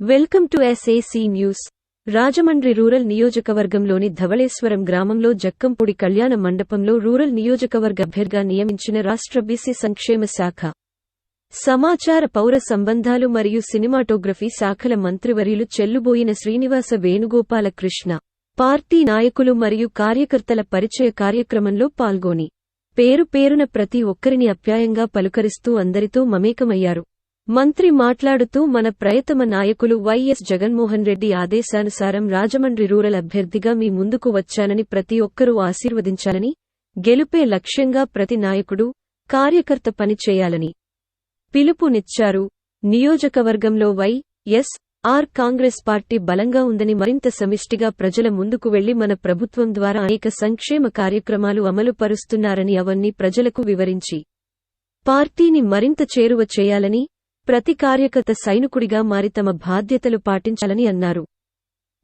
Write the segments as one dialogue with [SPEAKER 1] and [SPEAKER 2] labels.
[SPEAKER 1] Welcome to SAC news. Rajahmundry rural నియోజకవర్గంలోని ధవళేశ్వరం గ్రామంలో జక్కంపూడి కళ్యాణ మండపంలో రూరల్ నియోజకవర్గ అభ్యర్థిగా నియమించిన రాష్ట్ర బీసీ సంక్షేమ శాఖ, సమాచార పౌర సంబంధాలు మరియు సినిమాటోగ్రఫీ శాఖల మంత్రివర్యులు చెల్లుబోయిన శ్రీనివాస వేణుగోపాలకృష్ణ పార్టీ నాయకులు మరియు కార్యకర్తల పరిచయ కార్యక్రమంలో పాల్గొని పేరు పేరున ప్రతి ఒక్కరిని అప్యాయంగా పలుకరిస్తూ అందరితో మమేకమయ్యారు. మంత్రి మాట్లాడుతూ మన ప్రియతమ నాయకులు వైఎస్ జగన్మోహన్ రెడ్డి ఆదేశానుసారం రాజమండ్రి రూరల్ అభ్యర్థిగా మీ ముందుకు వచ్చానని ప్రతి ఒక్కరూ ఆశీర్వదించాలని, గెలుపే లక్ష్యంగా ప్రతి నాయకుడు, కార్యకర్త పని చేయాలని పిలుపునిచ్చారు. నియోజకవర్గంలో వైఎస్ఆర్ కాంగ్రెస్ పార్టీ బలంగా ఉందని, మరింత సమిష్టిగా ప్రజల ముందుకు వెళ్లి మన ప్రభుత్వం ద్వారా అనేక సంక్షేమ కార్యక్రమాలు అమలు పరుస్తున్నారని, అవన్నీ ప్రజలకు వివరించి పార్టీని మరింత చేరువ చేయాలని, ప్రతి కార్యకర్త సైనికుడిగా మారి తమ బాధ్యతలు పాటించాలని అన్నారు.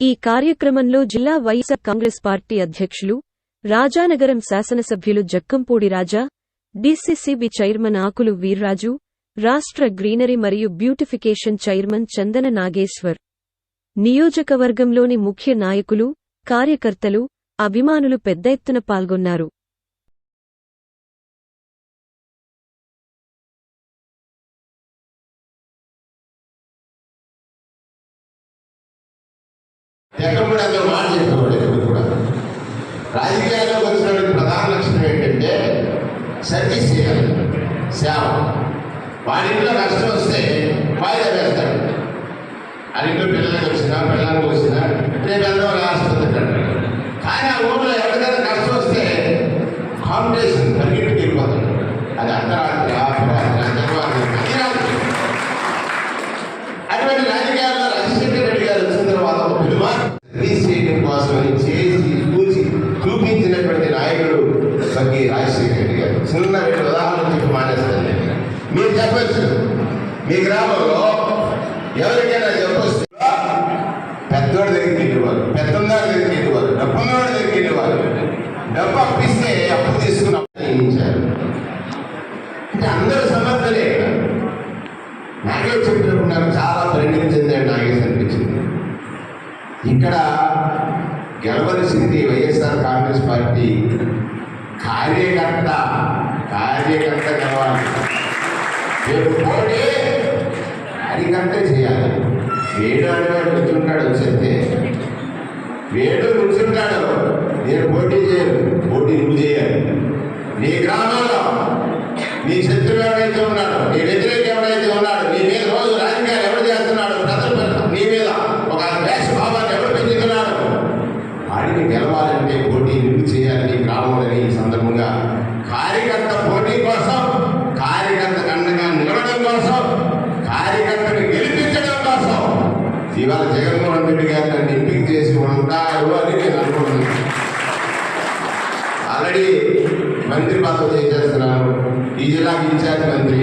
[SPEAKER 1] ఈ కార్యక్రమంలో జిల్లా వైఎస్ఆర్ కాంగ్రెస్ పార్టీ అధ్యక్షులు, రాజానగరం శాసనసభ్యులు జక్కంపూడి రాజా, DCCB చైర్మన్ ఆకులు వీర్రాజు, రాష్ట్ర గ్రీనరీ మరియు బ్యూటిఫికేషన్ చైర్మన్ చందన నాగేశ్వర్, నియోజకవర్గంలోని ముఖ్య నాయకులు, కార్యకర్తలు, అభిమానులు పెద్ద ఎత్తున పాల్గొన్నారు.
[SPEAKER 2] జగన్మోహన్ అందరూ మాట చెప్పేవాడు. ఎప్పుడు కూడా రాజకీయాల్లో వచ్చిన ప్రధాన లక్షణం ఏంటంటే సర్వీస్ చేయాలి, సేవ. వాడి ఇంట్లో కష్టం వస్తే వాయిదా వేస్తాడు. అది ఇంట్లో పిల్లలకు వచ్చినా పిల్లలకు వచ్చినా రేపు వెళ్దాం రాష్ట్రం అంటాడు. కానీ ఆ ఊళ్ళో ఎవరికైనా కష్టం వస్తే కాంపిటీషన్ పరిగెట్టుకు వెళ్ళిపోతాడు. అది అర్ధరాత్రి, అటువంటి రాజకీయాల్లో రాజశేఖర రెడ్డి గారు వచ్చిన తర్వాత రీసేయడం కోసమని చేసి చూసి చూపించినటువంటి నాయకుడు స్వర్గీయ రాజశేఖర రెడ్డి గారు. చిన్న రెండు ఉదాహరణలు చెప్పి మానేస్తాను. మీరు చెప్పచ్చు, మీ గ్రామంలో ఎవరికైనా చెప్పొచ్చు, పెద్దోడి దగ్గరికి వెళ్ళేవారు, పెద్దవారి దగ్గరికి వెళ్ళేవారు, డబ్బున్నవాడి దగ్గరికి వెళ్ళేవారు. డబ్బు అప్పిస్తే అప్పు తీసుకుని నియమించారు. అంటే అందరూ సమర్థలే. నాగేష్ చెప్పినప్పుడు నాకు చాలా పరిణితి చెందాడు నాగేష్ అనిపించింది. ఇక్కడ గెలవలసింది వైఎస్ఆర్ కాంగ్రెస్ పార్టీ కార్యకర్త గెలవాలి. రేపు పోటీ కార్యకర్తే చేయాలి. వేడు అనేవాడు కూర్చుంటాడు, చెప్తే వేడు కూర్చుంటాడు. నేను పోటీ చేయను, పోటీ నువ్వు చేయాలి. నీ గ్రామంలో నీ శత్రువు ఎవరైతే ఉన్నాడో, నీ వ్యతిరేక ఎవరైతే ఉన్నాడో, నీ మీద రోజు రాజకీయాలు ఎవరు చేస్తున్నాడు, ప్రజలు నీ మీద ఒక ద్వేషభావాన్ని ఎవరు పెంచుతున్నాడు, వాడిని గెలవాలంటే పోటీ నువ్వు చేయాలి నీ గ్రామంలోని. ఈ సందర్భంగా కార్యకర్త పోటీ కోసం, కార్యకర్త అండగా నిలవడం కోసం, కార్యకర్తను గెలిపించడం కోసం ఇవాళ జగన్మోహన్ రెడ్డి గారు నన్ను ఎంపిక చేసి ఉంటారు అని నేను అనుకుంటున్నాను. ఆల్రెడీ మంత్రి పదవి చేసేస్తున్నాను. ఈ జిల్లాకి ఇన్ఛార్జ్ మంత్రి